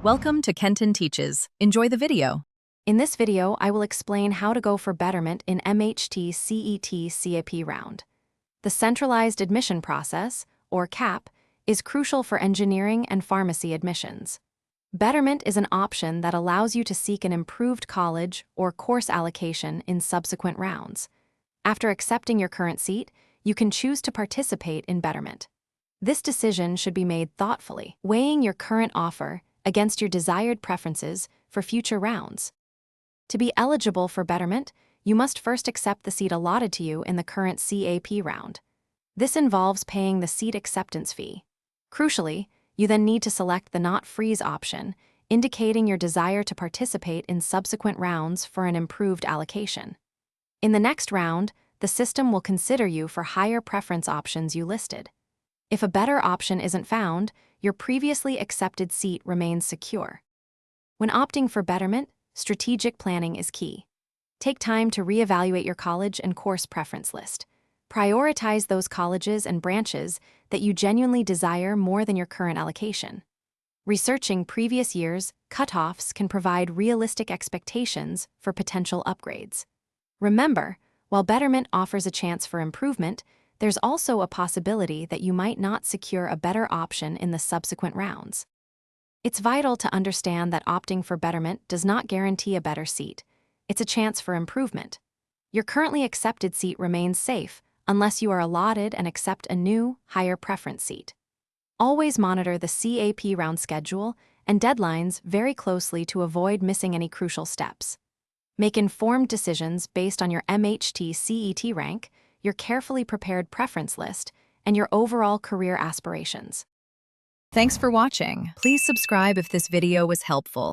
Welcome to Kenton Teaches. Enjoy the video. In this video, I will explain how to go for Betterment in MHT CET CAP round. The centralized admission process, or CAP, is crucial for engineering and pharmacy admissions. Betterment is an option that allows you to seek an improved college or course allocation in subsequent rounds. After accepting your current seat, you can choose to participate in Betterment. This decision should be made thoughtfully, weighing your current offer against your desired preferences for future rounds. To be eligible for Betterment, you must first accept the seat allotted to you in the current CAP round. This involves paying the seat acceptance fee. Crucially, you then need to select the Not Freeze option, indicating your desire to participate in subsequent rounds for an improved allocation. In the next round, the system will consider you for higher preference options you listed. If a better option isn't found, your previously accepted seat remains secure. When opting for Betterment, strategic planning is key. Take time to reevaluate your college and course preference list. Prioritize those colleges and branches that you genuinely desire more than your current allocation. Researching previous years' cutoffs can provide realistic expectations for potential upgrades. Remember, while Betterment offers a chance for improvement, there's also a possibility that you might not secure a better option in the subsequent rounds. It's vital to understand that opting for Betterment does not guarantee a better seat. It's a chance for improvement. Your currently accepted seat remains safe unless you are allotted and accept a new, higher preference seat. Always monitor the CAP round schedule and deadlines very closely to avoid missing any crucial steps. Make informed decisions based on your MHT CET rank, your carefully prepared preference list, and your overall career aspirations. Thanks for watching. Please subscribe if this video was helpful.